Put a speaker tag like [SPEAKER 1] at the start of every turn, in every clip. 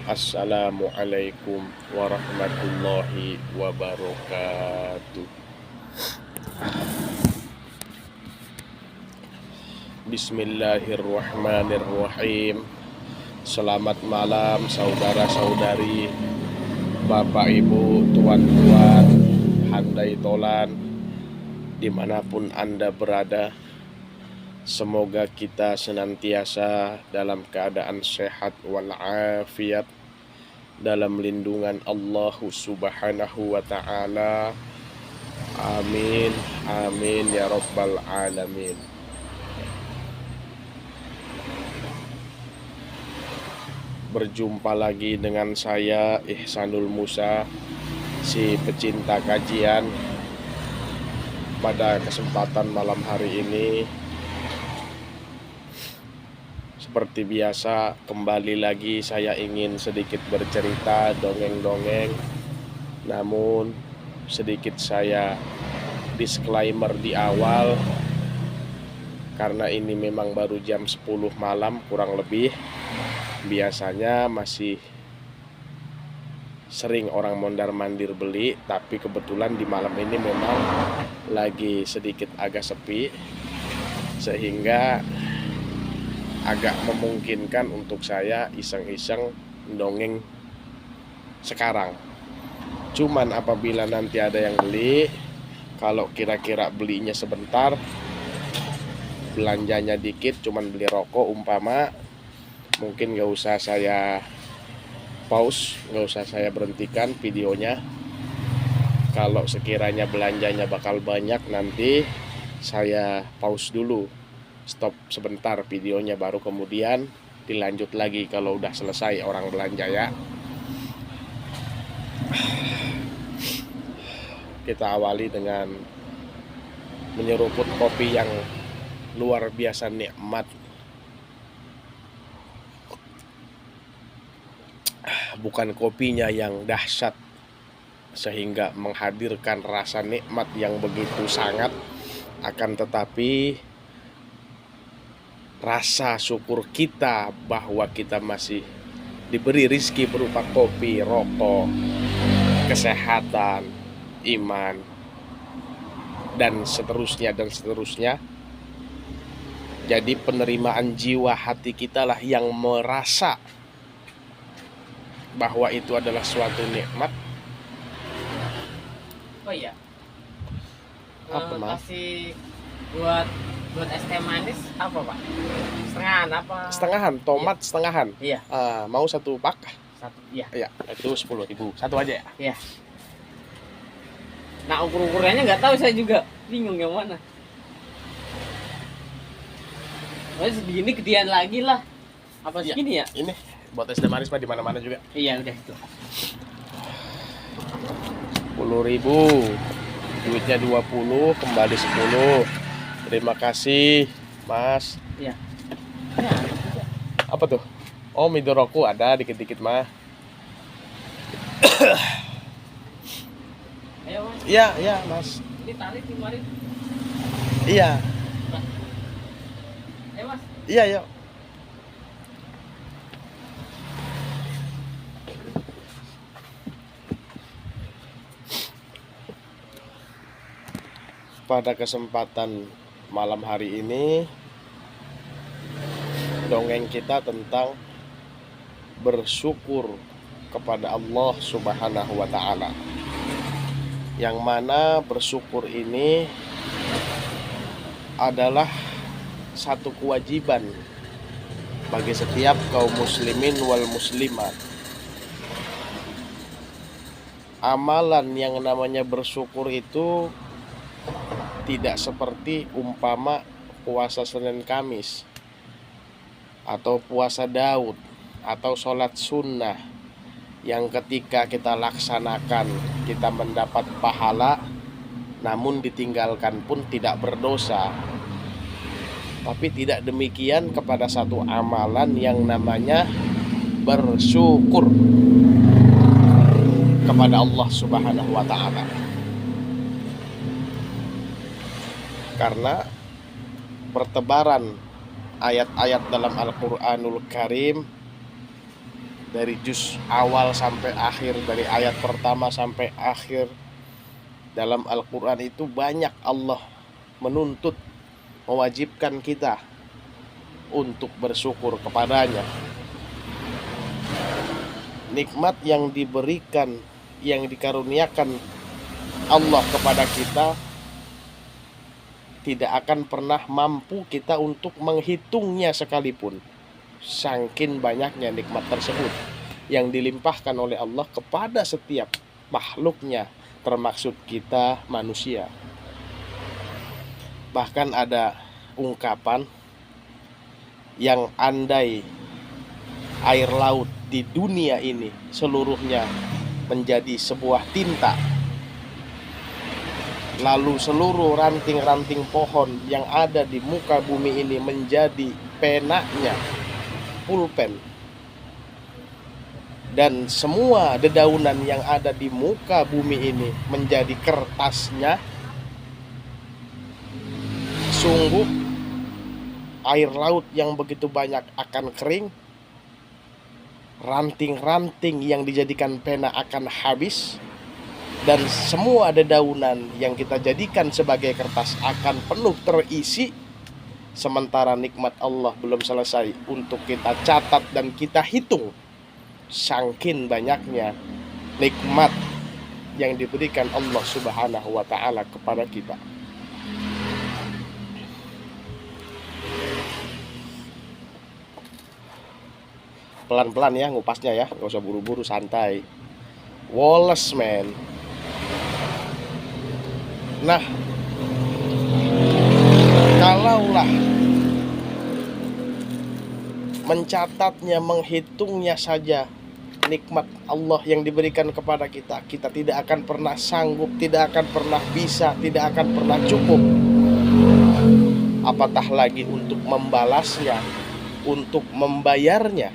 [SPEAKER 1] Assalamualaikum warahmatullahi wabarakatuh. Bismillahirrahmanirrahim. Selamat malam saudara-saudari, bapak ibu, tuan-tuan, handai tolan, dimanapun Anda berada. Semoga kita senantiasa dalam keadaan sehat walafiat, dalam lindungan Allah Subhanahu wa ta'ala. Amin, amin ya rabbal alamin. Berjumpa lagi dengan saya Ihsanul Musa, si pecinta kajian. Pada kesempatan malam hari ini, seperti biasa, kembali lagi saya ingin sedikit bercerita dongeng-dongeng. Namun sedikit saya disclaimer di awal, karena ini memang baru jam 10 malam kurang lebih. Biasanya masih sering orang mondar-mandir beli, tapi kebetulan di malam ini memang lagi sedikit agak sepi, sehingga agak memungkinkan untuk saya iseng-iseng dongeng sekarang. Cuman apabila nanti ada yang beli, kalau kira-kira belinya sebentar, belanjanya dikit, cuman beli rokok umpama, mungkin gak usah saya pause, gak usah saya berhentikan videonya. Kalau sekiranya belanjanya bakal banyak, nanti saya pause dulu, stop sebentar videonya, baru kemudian dilanjut lagi kalau udah selesai orang belanja ya. Kita awali dengan menyeruput kopi yang luar biasa nikmat. Bukan kopinya yang dahsyat sehingga menghadirkan rasa nikmat yang begitu sangat, akan tetapi rasa syukur kita bahwa kita masih diberi rizki berupa kopi, rokok, kesehatan, iman, dan seterusnya dan seterusnya. Jadi penerimaan jiwa hati kita lah yang merasa bahwa itu adalah suatu nikmat.
[SPEAKER 2] Oh iya.
[SPEAKER 1] Apa, Mas?
[SPEAKER 2] Kasih buat es teh manis apa, Pak? Setengahan apa?
[SPEAKER 1] Setengahan, tomat iya. Setengahan.
[SPEAKER 2] Iya.
[SPEAKER 1] Mau satu pak?
[SPEAKER 2] Satu, iya.
[SPEAKER 1] Iya, itu 10.000. Satu aja ya?
[SPEAKER 2] Iya. Nah, ukur-ukurannya nggak tahu, saya juga bingung yang mana. Oh, segini gedean lagi lah. Apa segini ya?
[SPEAKER 1] Ini buat es teh manis Pak di mana-mana juga.
[SPEAKER 2] Iya, udah itu.
[SPEAKER 1] 10.000. Duitnya 20, kembali 10. Terima kasih, Mas.
[SPEAKER 2] Iya.
[SPEAKER 1] Apa tuh? Oh, Midoroku ada dikit-dikit mah.
[SPEAKER 2] Ayo, Mas.
[SPEAKER 1] Iya, iya, Mas.
[SPEAKER 2] Ini tarik kemarin.
[SPEAKER 1] Iya.
[SPEAKER 2] Ayo, Mas.
[SPEAKER 1] Iya, yuk. Pada kesempatan malam hari ini, dongeng kita tentang bersyukur kepada Allah Subhanahu wa ta'ala. Yang mana bersyukur ini adalah satu kewajiban bagi setiap kaum muslimin wal muslimat. Amalan yang namanya bersyukur itu tidak seperti umpama puasa Senin Kamis, atau puasa Daud, atau sholat sunnah, yang ketika kita laksanakan kita mendapat pahala, namun ditinggalkan pun tidak berdosa. Tapi tidak demikian kepada satu amalan yang namanya bersyukur kepada Allah Subhanahu wa ta'ala. Karena bertebaran ayat-ayat dalam Al-Quranul Karim dari juz awal sampai akhir, dari ayat pertama sampai akhir dalam Al-Quran itu banyak Allah menuntut, mewajibkan kita untuk bersyukur kepadanya. Nikmat yang diberikan, yang dikaruniakan Allah kepada kita tidak akan pernah mampu kita untuk menghitungnya sekalipun. Saking banyaknya nikmat tersebut yang dilimpahkan oleh Allah kepada setiap makhluknya, termaksud kita manusia. Bahkan ada ungkapan yang andai air laut di dunia ini seluruhnya menjadi sebuah tinta, lalu seluruh ranting-ranting pohon yang ada di muka bumi ini menjadi penanya, pulpen, dan semua dedaunan yang ada di muka bumi ini menjadi kertasnya, sungguh air laut yang begitu banyak akan kering, ranting-ranting yang dijadikan pena akan habis, dan semua dedaunan yang kita jadikan sebagai kertas akan penuh terisi, sementara nikmat Allah belum selesai untuk kita catat dan kita hitung. Saking banyaknya nikmat yang diberikan Allah Subhanahu wa ta'ala kepada kita. Pelan-pelan ya ngupasnya ya, gak usah buru-buru, santai. Wallace man. Nah, kalaulah mencatatnya, menghitungnya saja nikmat Allah yang diberikan kepada kita, kita tidak akan pernah sanggup, tidak akan pernah bisa, tidak akan pernah cukup. Apatah lagi untuk membalasnya, untuk membayarnya.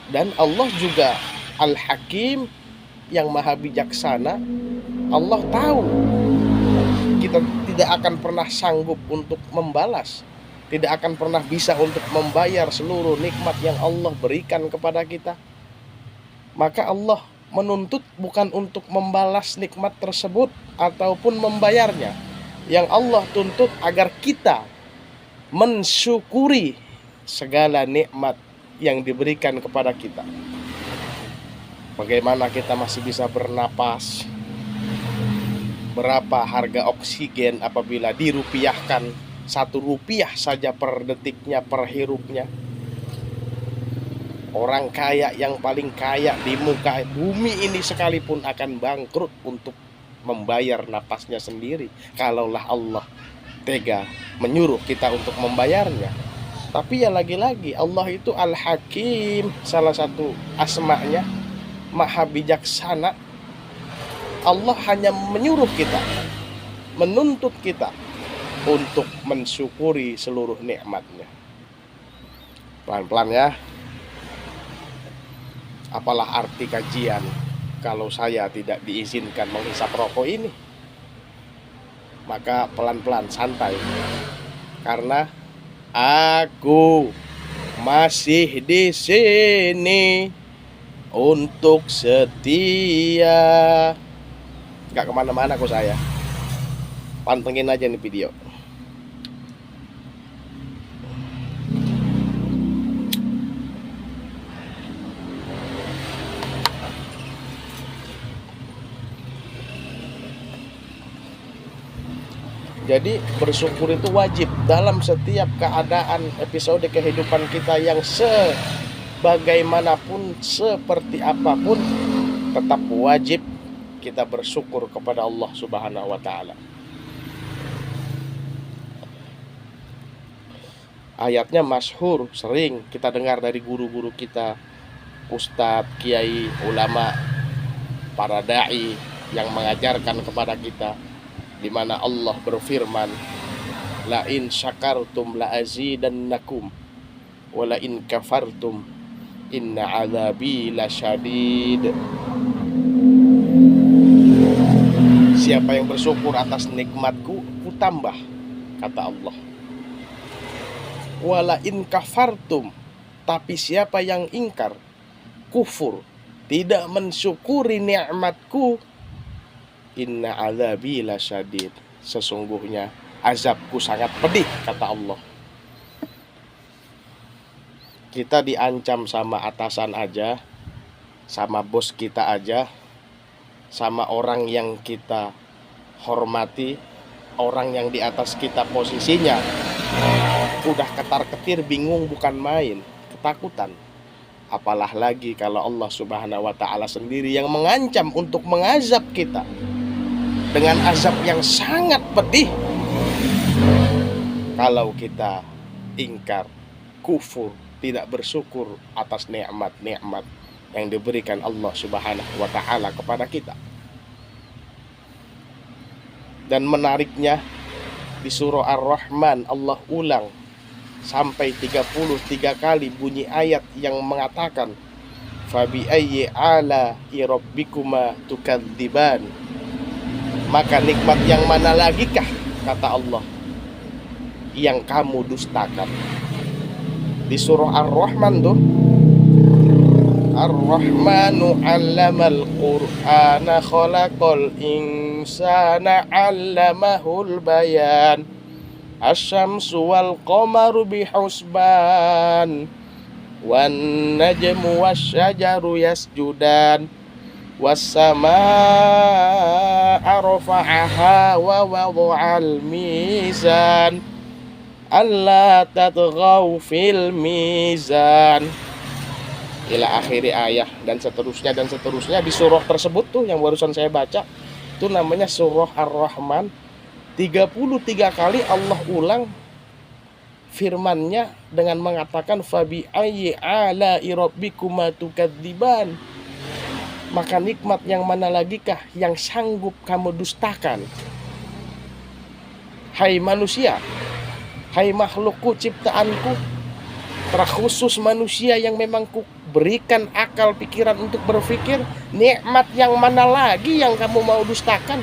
[SPEAKER 1] Dan Allah juga Al-Hakim, yang maha bijaksana. Allah tahu kita tidak akan pernah sanggup untuk membalas, tidak akan pernah bisa untuk membayar seluruh nikmat yang Allah berikan kepada kita. Maka Allah menuntut bukan untuk membalas nikmat tersebut ataupun membayarnya. Yang Allah tuntut agar kita mensyukuri segala nikmat yang diberikan kepada kita. Bagaimana kita masih bisa bernapas? Berapa harga oksigen apabila dirupiahkan, 1 rupiah saja per detiknya, per hirupnya? Orang kaya yang paling kaya di muka bumi ini sekalipun akan bangkrut untuk membayar napasnya sendiri, kalaulah Allah tega menyuruh kita untuk membayarnya. Tapi ya lagi-lagi Allah itu Al-Hakim, salah satu asma'nya maha bijaksana. Allah hanya menyuruh kita, menuntut kita untuk mensyukuri seluruh nikmatnya. Pelan-pelan ya. Apalah arti kajian kalau saya tidak diizinkan menghisap rokok ini? Maka pelan-pelan, santai. Karena aku masih di sini untuk setia. Gak kemana-mana kok saya. Pantengin aja nih video. Jadi bersyukur itu wajib dalam setiap keadaan episode kehidupan kita yang sebagaimanapun, seperti apapun, tetap wajib kita bersyukur kepada Allah Subhanahu wa ta'ala. Ayatnya masyhur, sering kita dengar dari guru-guru kita, ustadz, kiai, ulama, para da'i yang mengajarkan kepada kita, di mana Allah berfirman, la in syakartum la azidannakum wa la in kafartum inna azabi lasyadid. Siapa yang bersyukur atas nikmatku, ku tambah, kata Allah. Wa la in kafartum, Tapi siapa yang ingkar, kufur, tidak mensyukuri nikmatku, inna azabi lasyadid, sesungguhnya azabku sangat pedih, kata Allah. Kita diancam sama atasan aja, sama bos kita aja, sama orang yang kita hormati, orang yang di atas kita posisinya, udah ketar-ketir, bingung bukan main, ketakutan. Apalah lagi kalau Allah Subhanahu wa ta'ala sendiri yang mengancam untuk mengazab kita dengan azab yang sangat pedih kalau kita ingkar, kufur, tidak bersyukur atas nikmat-nikmat yang diberikan Allah Subhanahu wa ta'ala kepada kita. Dan menariknya, di surah Ar-Rahman Allah ulang sampai 33 kali bunyi ayat yang mengatakan fabi ayyi ala rabbikuma tukadziban, maka nikmat yang mana lagi kah, kata Allah, yang kamu dustakan. Di surah Ar-Rahman tuh, Ar-Rahmanu 'allamal Qur'ana khalaqal insana 'allamahul bayan asy-syamsu wal qamaru bihusban wan najmu wasyajaru yasjudan was samaa'a rafa'aha wa wada'al mizan alla tatghaw fil mizan ila akhiri ayah, dan seterusnya di surah tersebut tuh yang barusan saya baca, itu namanya surah Ar-Rahman. 33 kali Allah ulang firman-Nya dengan mengatakan fabi ayyi ala rabbikuma tukadziban, maka nikmat yang mana lagi kah yang sanggup kamu dustakan, hai manusia, hai makhlukku ciptaanku, terkhusus manusia yang memang ku berikan akal pikiran untuk berpikir, nikmat yang mana lagi yang kamu mau dustakan?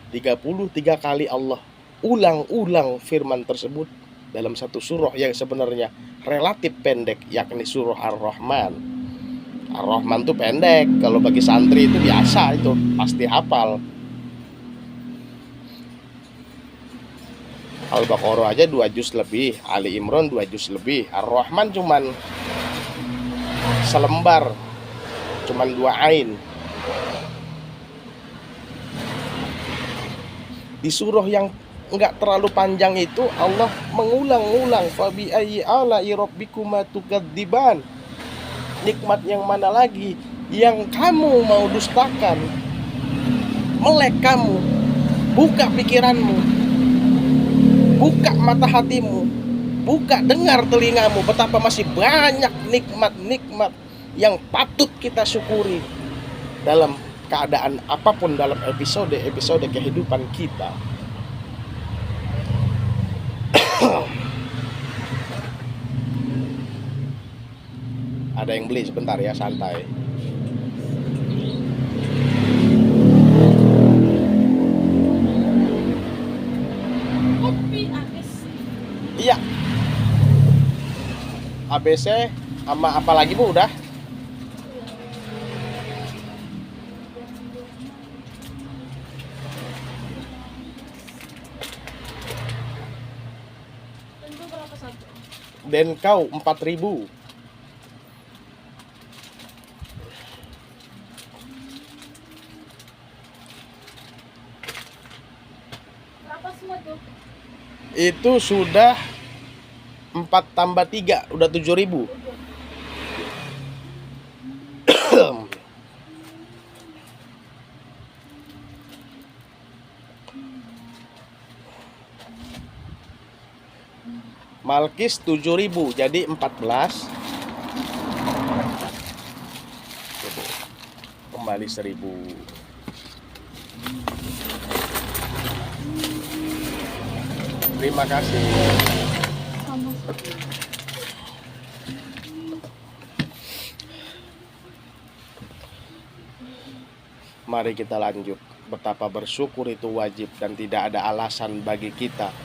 [SPEAKER 1] 33 kali Allah ulang-ulang firman tersebut dalam satu surah yang sebenarnya relatif pendek, yakni surah Ar-Rahman. Ar-Rahman itu pendek, kalau bagi santri itu biasa, itu pasti hafal. Al-Baqarah aja 2 juz lebih, Ali Imran 2 juz lebih. Ar-Rahman cuman selembar, cuman 2 ain. Di surah yang enggak terlalu panjang itu Allah mengulang-ulang fabi ayyi ala rabbikuma tukadziban, nikmat yang mana lagi yang kamu mau dustakan. Melek kamu, buka pikiranmu, buka mata hatimu, buka dengar telingamu, betapa masih banyak nikmat-nikmat yang patut kita syukuri dalam keadaan apapun, dalam episode kehidupan kita. Ada yang beli sebentar ya, santai.
[SPEAKER 2] Kopi habis.
[SPEAKER 1] Iya. ABC sama apa lagi Bu udah? Denkau 4.000.
[SPEAKER 2] Berapa semua tuh?
[SPEAKER 1] Itu sudah 4 tambah 3 udah 7.000. Malkis 7.000 jadi 14. Kembali 1.000. Terima kasih. Mari kita lanjut. Betapa bersyukur itu wajib dan tidak ada alasan bagi kita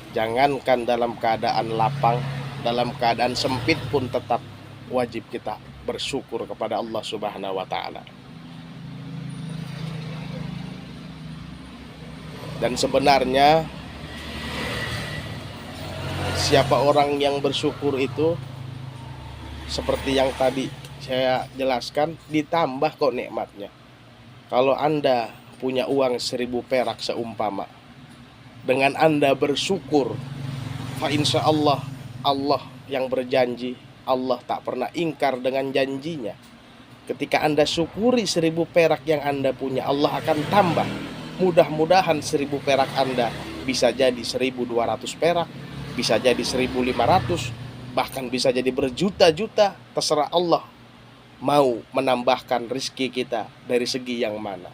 [SPEAKER 1] Jangankan dalam keadaan lapang, dalam keadaan sempit pun tetap wajib kita bersyukur kepada Allah Subhanahu wa taala. Dan sebenarnya siapa orang yang bersyukur itu seperti yang tadi saya jelaskan, ditambah kok nikmatnya. Kalau Anda punya uang 1000 perak seumpama, dengan Anda bersyukur, fa insya Allah, Allah yang berjanji, Allah tak pernah ingkar dengan janjinya. Ketika Anda syukuri 1000 perak yang Anda punya, Allah akan tambah. Mudah-mudahan 1000 perak Anda bisa jadi 1200 perak, bisa jadi 1500, bahkan bisa jadi berjuta-juta. Terserah Allah mau menambahkan rezeki kita dari segi yang mana.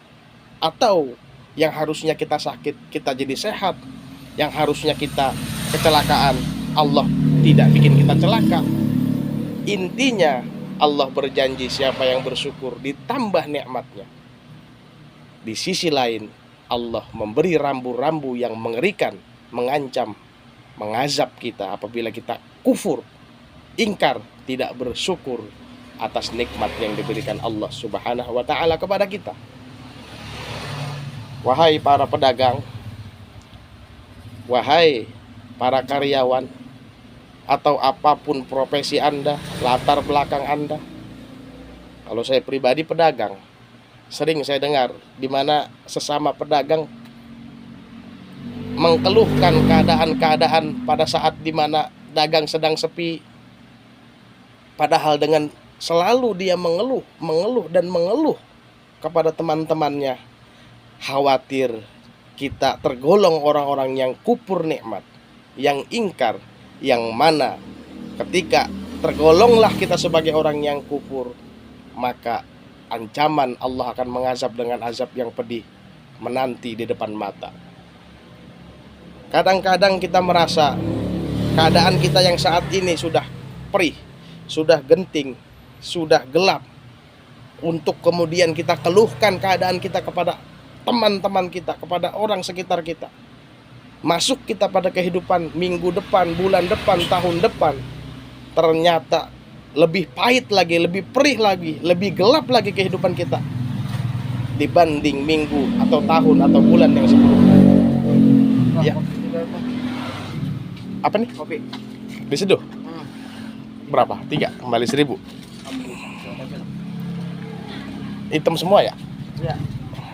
[SPEAKER 1] Atau yang harusnya kita sakit, kita jadi sehat. Yang harusnya kita kecelakaan, Allah tidak bikin kita celaka. Intinya Allah berjanji siapa yang bersyukur ditambah nikmatnya. Di sisi lain Allah memberi rambu-rambu yang mengerikan, mengancam, mengazab kita apabila kita kufur, ingkar, tidak bersyukur atas nikmat yang diberikan Allah Subhanahu wa taala kepada kita. Wahai para pedagang, wahai para karyawan, atau apapun profesi Anda, latar belakang Anda. Kalau saya pribadi pedagang, sering saya dengar di mana sesama pedagang mengeluhkan keadaan-keadaan pada saat di mana dagang sedang sepi. Padahal dengan selalu dia mengeluh kepada teman-temannya, khawatir kita tergolong orang-orang yang kufur nikmat, yang ingkar, yang mana ketika tergolonglah kita sebagai orang yang kufur, maka ancaman Allah akan mengazab dengan azab yang pedih menanti di depan mata. Kadang-kadang kita merasa keadaan kita yang saat ini sudah perih, sudah genting, sudah gelap, untuk kemudian kita keluhkan keadaan kita kepada teman-teman kita, kepada orang sekitar kita. Masuk kita pada kehidupan minggu depan, bulan depan, tahun depan, ternyata lebih pahit lagi, lebih perih lagi, lebih gelap lagi kehidupan kita dibanding minggu atau tahun atau bulan yang sebelumnya. Ya. Apa nih?
[SPEAKER 2] Kopi.
[SPEAKER 1] Diseduh? Berapa? 3 kembali 1000. Hitam semua ya?
[SPEAKER 2] Iya.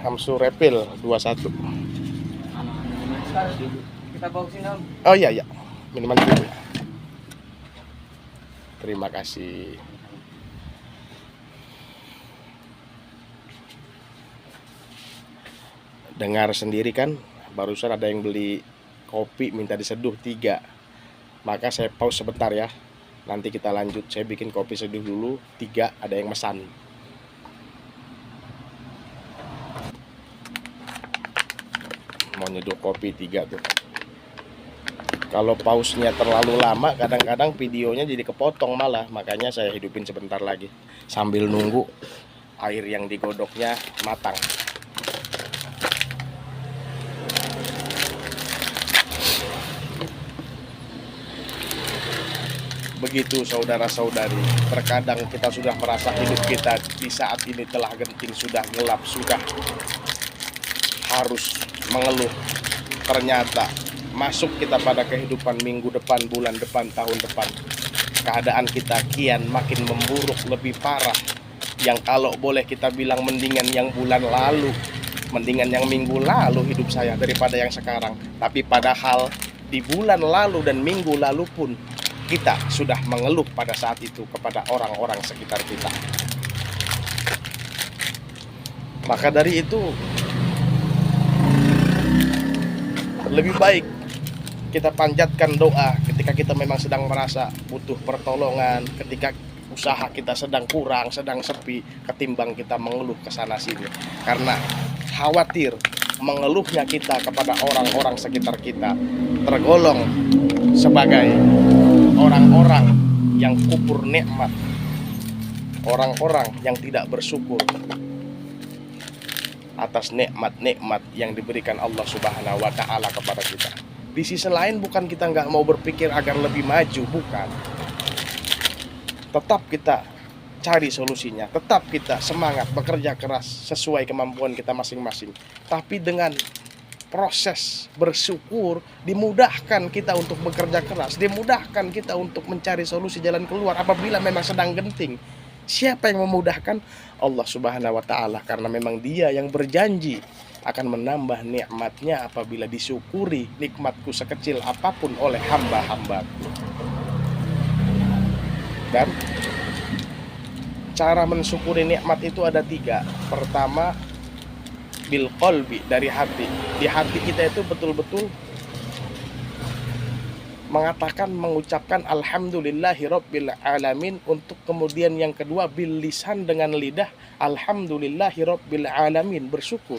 [SPEAKER 1] Hamsu Repil 21.
[SPEAKER 2] Kita bawa sini Om.
[SPEAKER 1] Oh iya ya. Minuman 1000 ya. Terima kasih. Dengar sendiri kan, barusan ada yang beli kopi minta diseduh 3. Maka saya pause sebentar ya. Nanti kita lanjut. Saya bikin kopi seduh dulu 3, ada yang mesan. Mau nyeduh kopi 3 tuh. Kalau pausnya terlalu lama, kadang-kadang videonya jadi kepotong malah. Makanya saya hidupin sebentar lagi sambil nunggu air yang digodoknya matang. Begitu saudara-saudari, terkadang kita sudah merasa hidup kita di saat ini telah genting, sudah gelap, sudah harus mengeluh. Ternyata masuk kita pada kehidupan minggu depan, bulan depan, tahun depan, keadaan kita kian makin memburuk, lebih parah. Yang kalau boleh kita bilang mendingan yang bulan lalu, mendingan yang minggu lalu hidup saya daripada yang sekarang. Tapi padahal di bulan lalu dan minggu lalu pun kita sudah mengeluh pada saat itu kepada orang-orang sekitar kita. Maka dari itu lebih baik kita panjatkan doa ketika kita memang sedang merasa butuh pertolongan, ketika usaha kita sedang kurang, sedang sepi, ketimbang kita mengeluh ke sana sini. Karena khawatir mengeluhnya kita kepada orang-orang sekitar kita tergolong sebagai orang-orang yang kufur nikmat, orang-orang yang tidak bersyukur atas nikmat-nikmat yang diberikan Allah Subhanahu wa taala kepada kita. Di sisi lain bukan kita nggak mau berpikir agar lebih maju, bukan. Tetap kita cari solusinya, tetap kita semangat bekerja keras sesuai kemampuan kita masing-masing. Tapi dengan proses bersyukur, dimudahkan kita untuk bekerja keras, dimudahkan kita untuk mencari solusi jalan keluar apabila memang sedang genting. Siapa yang memudahkan? Allah Subhanahu wa Ta'ala, karena memang Dia yang berjanji akan menambah nikmatnya apabila disyukuri nikmatku sekecil apapun oleh hamba-hambaku. Dan cara mensyukuri nikmat itu ada 3. Pertama, bil qalbi, dari hati. Di hati kita itu betul-betul mengatakan, mengucapkan alhamdulillahi rabbil alamin. Untuk kemudian yang kedua, bil lisan, dengan lidah, alhamdulillahi rabbil alamin, bersyukur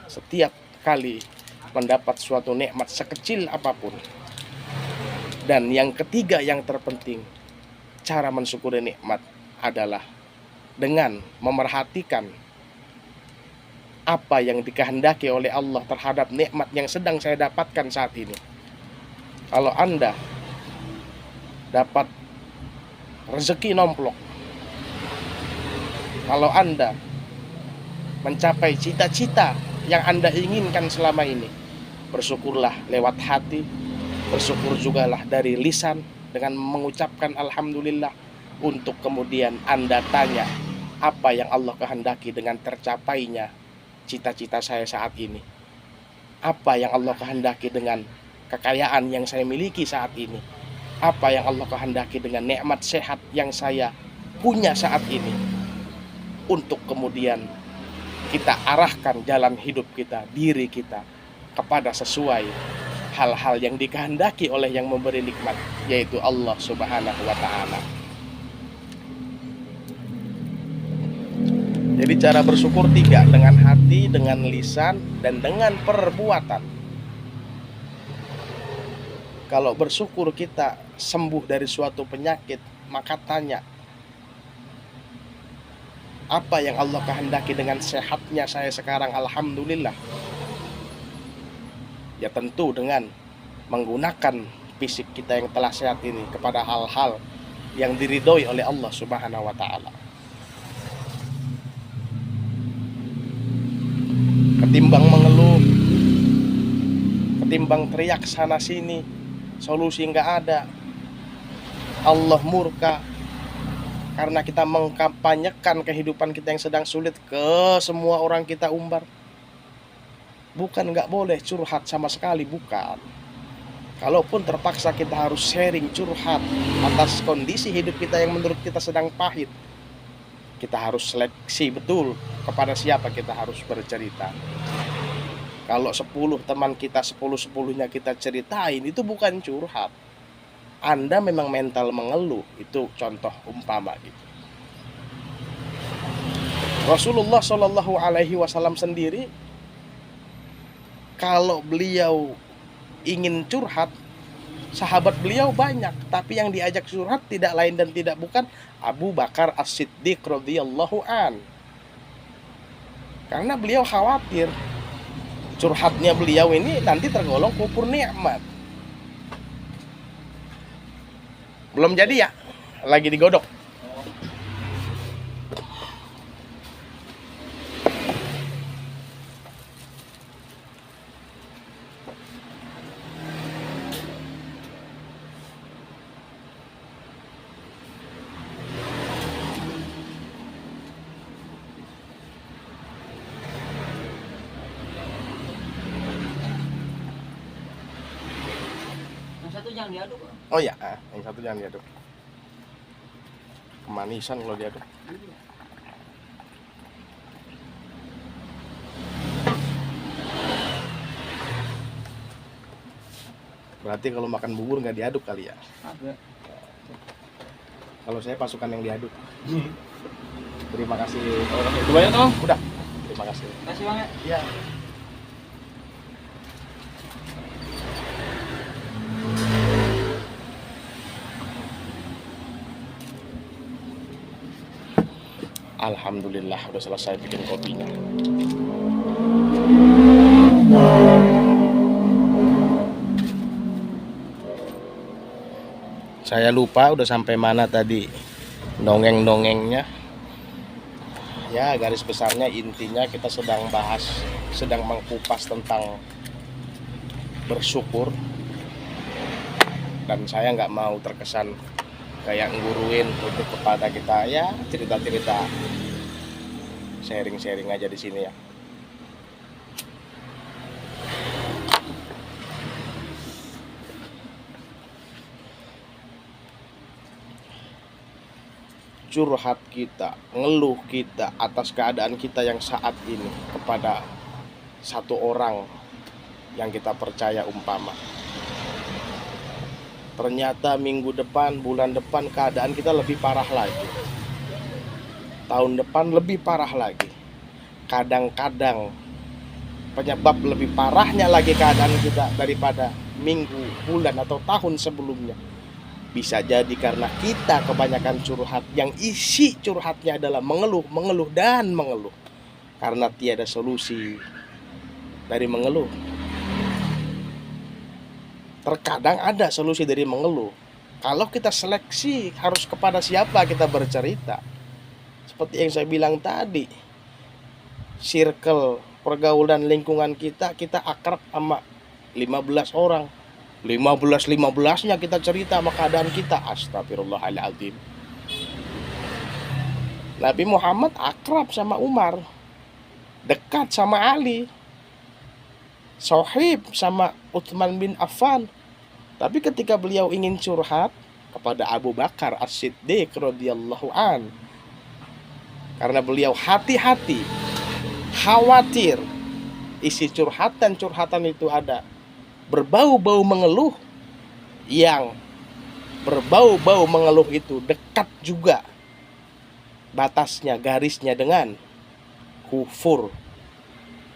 [SPEAKER 1] setiap kali mendapat suatu nikmat sekecil apapun. Dan yang ketiga yang terpenting, cara mensyukuri nikmat adalah dengan memerhatikan apa yang dikehendaki oleh Allah terhadap nikmat yang sedang saya dapatkan saat ini. Kalau Anda dapat rezeki nomplok, kalau Anda mencapai cita-cita yang Anda inginkan selama ini, bersyukurlah lewat hati, bersyukur jugalah dari lisan dengan mengucapkan alhamdulillah. Untuk kemudian Anda tanya, apa yang Allah kehendaki dengan tercapainya cita-cita saya saat ini? Apa yang Allah kehendaki dengan kekayaan yang saya miliki saat ini? Apa yang Allah kehendaki dengan nikmat sehat yang saya punya saat ini? Untuk kemudian kita arahkan jalan hidup kita, diri kita kepada sesuai hal-hal yang dikehendaki oleh yang memberi nikmat, yaitu Allah Subhanahu wa Ta'ala. Jadi cara bersyukur 3, dengan hati, dengan lisan, dan dengan perbuatan. Kalau bersyukur kita sembuh dari suatu penyakit, maka tanya, apa yang Allah kehendaki dengan sehatnya saya sekarang? Alhamdulillah. Ya tentu dengan menggunakan fisik kita yang telah sehat ini kepada hal-hal yang diridhoi oleh Allah Subhanahu wa Ta'ala. Ketimbang mengeluh, ketimbang teriak sana sini, solusi nggak ada, Allah murka karena kita mengkampanyekan kehidupan kita yang sedang sulit ke semua orang kita umbar. Bukan nggak boleh curhat sama sekali, bukan. Kalaupun terpaksa kita harus sharing, curhat atas kondisi hidup kita yang menurut kita sedang pahit, kita harus seleksi betul kepada siapa kita harus bercerita. Kalau 10 teman kita, 10-10-nya kita ceritain, itu bukan curhat. Anda memang mental mengeluh, itu contoh umpama gitu. Rasulullah Shallallahu Alaihi Wasallam sendiri, kalau beliau ingin curhat, sahabat beliau banyak, tapi yang diajak curhat tidak lain dan tidak bukan Abu Bakar As-Siddiq radhiyallahu an. Karena beliau khawatir curhatnya beliau ini nanti tergolong kufur nikmat. Belum jadi ya, lagi digodok.
[SPEAKER 2] Yang satu jangan diaduk.
[SPEAKER 1] Oh ya, yang satu jangan diaduk. Kemanisan kalau diaduk. Berarti kalau makan bubur nggak diaduk kali ya?
[SPEAKER 2] Ada.
[SPEAKER 1] Kalau saya pasukan yang diaduk. Terima kasih.
[SPEAKER 2] Itu banyak dong.
[SPEAKER 1] Udah. Terima kasih.
[SPEAKER 2] Kasih banget.
[SPEAKER 1] Ya. Alhamdulillah udah selesai bikin kopinya. Saya lupa udah sampai mana tadi dongeng-dongengnya. Ya, garis besarnya intinya kita sedang mengkupas tentang bersyukur. Dan saya nggak mau terkesan kayak nguruin untuk kepada kita, ya cerita-cerita sharing-sharing aja di sini ya. Curhat kita, ngeluh kita atas keadaan kita yang saat ini kepada satu orang yang kita percaya umpama. Ternyata minggu depan, bulan depan keadaan kita lebih parah lagi. Tahun depan lebih parah lagi. Kadang-kadang penyebab lebih parahnya lagi keadaan kita daripada minggu, bulan atau tahun sebelumnya. Bisa jadi karena kita kebanyakan curhat, yang isi curhatnya adalah mengeluh, dan mengeluh. Karena tiada solusi dari mengeluh. Terkadang ada solusi dari mengeluh. Kalau kita seleksi harus kepada siapa kita bercerita. Seperti yang saya bilang tadi, circle pergaulan lingkungan kita akrab sama 15 orang. 15-15-nya kita cerita sama keadaan kita. Astagfirullahaladzim. Nabi Muhammad akrab sama Umar, dekat sama Ali, sohib sama Utsman bin Affan. Tapi ketika beliau ingin curhat kepada Abu Bakar As-Siddiq radhiyallahu an, karena beliau hati-hati, khawatir isi curhatan itu ada berbau-bau mengeluh, yang berbau-bau mengeluh itu dekat juga batasnya, garisnya dengan kufur,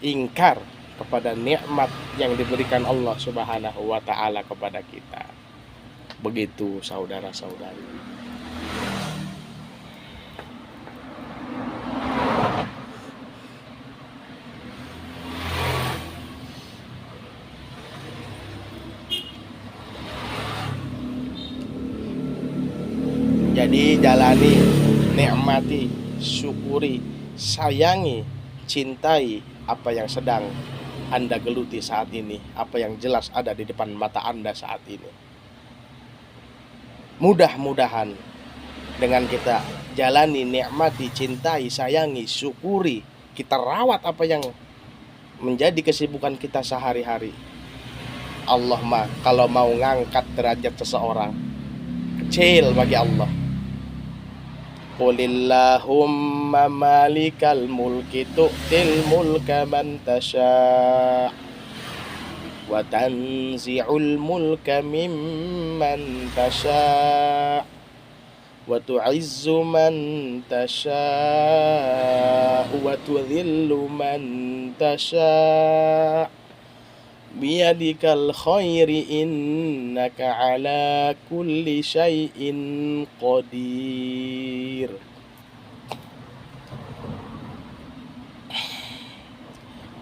[SPEAKER 1] ingkar kepada nikmat yang diberikan Allah Subhanahu wa taala kepada kita. Begitu saudara-saudari. Jadi jalani, nikmati, syukuri, sayangi, cintai apa yang sedang Anda geluti saat ini, apa yang jelas ada di depan mata Anda saat ini. Mudah-mudahan dengan kita jalani, nikmati, cintai, sayangi, syukuri, kita rawat apa yang menjadi kesibukan kita sehari-hari. Allah mah kalau mau ngangkat derajat seseorang, kecil bagi Allah. Qulillahumma malikal mulki tu'til mulka man tasha' wa tanzi'ul mulka mimman tasha' wa tu'izzu man tasha' wa tudhillu man tasha' biyadikal khairi innaka ala kulli syai'in qadir.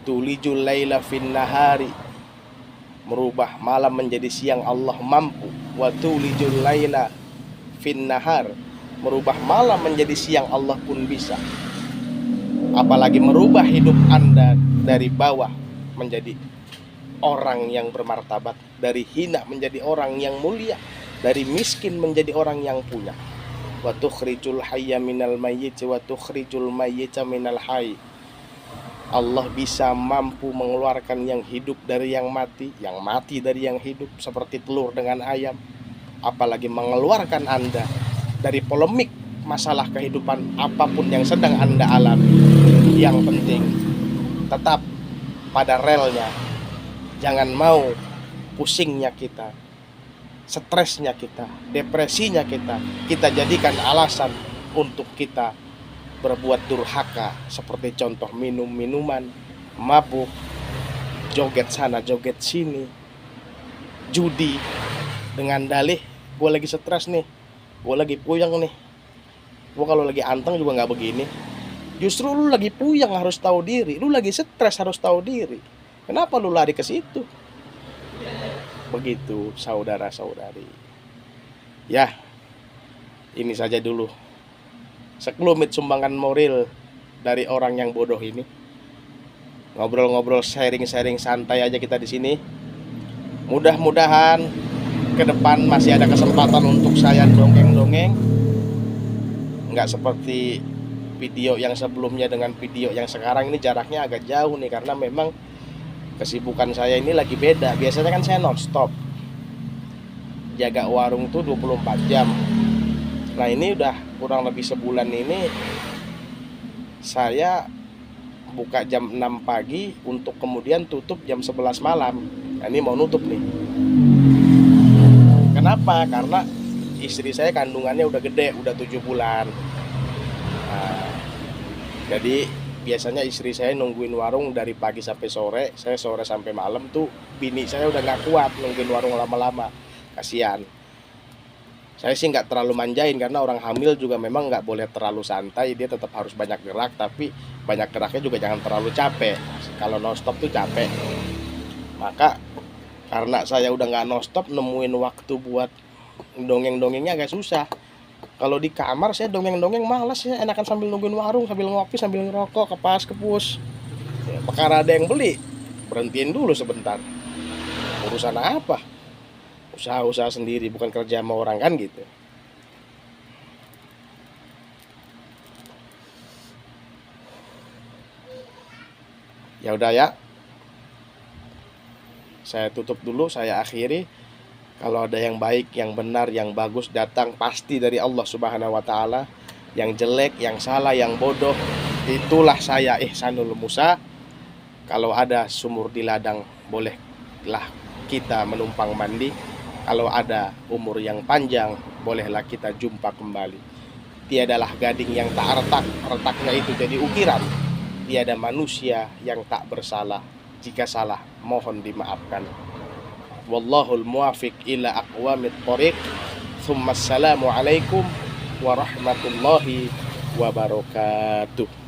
[SPEAKER 1] Tulijul laila fin nahari, merubah malam menjadi siang Allah mampu. Wa tulijul laila fin nahar, merubah malam menjadi siang Allah pun bisa. Apalagi merubah hidup Anda dari bawah menjadi orang yang bermartabat, dari hina menjadi orang yang mulia, dari miskin menjadi orang yang punya. Wa tukhrijul hayya minal mayyit wa tukhrijul mayyita minal hayy. Allah bisa mampu mengeluarkan yang hidup dari yang mati dari yang hidup, seperti telur dengan ayam. Apalagi mengeluarkan Anda dari polemik masalah kehidupan apapun yang sedang Anda alami. Yang penting tetap pada relnya. Jangan mau pusingnya kita, stresnya kita, depresinya kita jadikan alasan untuk kita berbuat durhaka, seperti contoh minum-minuman, mabuk, joget sana joget sini, judi, dengan dalih gue lagi stres nih, gue lagi puyeng nih, gue kalau lagi anteng juga nggak begini. Justru lu lagi puyeng harus tahu diri, lu lagi stres harus tahu diri. Kenapa lu lari ke situ? Begitu saudara-saudari. Ya, ini saja dulu sekelumit sumbangan moral dari orang yang bodoh ini. Ngobrol-ngobrol, sharing-sharing santai aja kita di sini. Mudah-mudahan ke depan masih ada kesempatan untuk saya dongeng-dongeng. Nggak seperti video yang sebelumnya dengan video yang sekarang ini jaraknya agak jauh nih, karena memang kesibukan saya ini lagi beda. Biasanya kan saya non-stop jaga warung tuh 24 jam. Nah ini udah kurang lebih sebulan ini saya buka jam 6 pagi untuk kemudian tutup jam 11 malam. Nah ini mau nutup nih. Kenapa? Karena istri saya kandungannya udah gede, udah 7 bulan. Nah, jadi biasanya istri saya nungguin warung dari pagi sampai sore, saya sore sampai malam tuh bini saya udah nggak kuat nungguin warung lama-lama, kasihan. Saya sih nggak terlalu manjain karena orang hamil juga memang nggak boleh terlalu santai, dia tetap harus banyak gerak, tapi banyak geraknya juga jangan terlalu capek. Kalau non stop tuh capek. Maka karena saya udah nggak non stop, nemuin waktu buat dongeng-dongengnya agak susah. Kalau di kamar saya dongeng-dongeng malas ya, enakan sambil nungguin warung, sambil ngopi, sambil ngerokok, kepas kepus. Ya, perkara ada yang beli, berhentiin dulu sebentar. Urusan apa? Usaha-usaha sendiri, bukan kerja sama orang kan gitu. Ya udah ya, saya tutup dulu, saya akhiri. Kalau ada yang baik, yang benar, yang bagus datang pasti dari Allah Subhanahu wa taala. Yang jelek, yang salah, yang bodoh, itulah saya Ihsanul Musa. Kalau ada sumur di ladang, bolehlah kita menumpang mandi. Kalau ada umur yang panjang, bolehlah kita jumpa kembali. Tiadalah gading yang tak retak, retaknya itu jadi ukiran. Tiada manusia yang tak bersalah. Jika salah, mohon dimaafkan. Wallahul muwafiq ila aqwamit thoriq. Tsumma assalamu alaikum warahmatullahi wabarakatuh.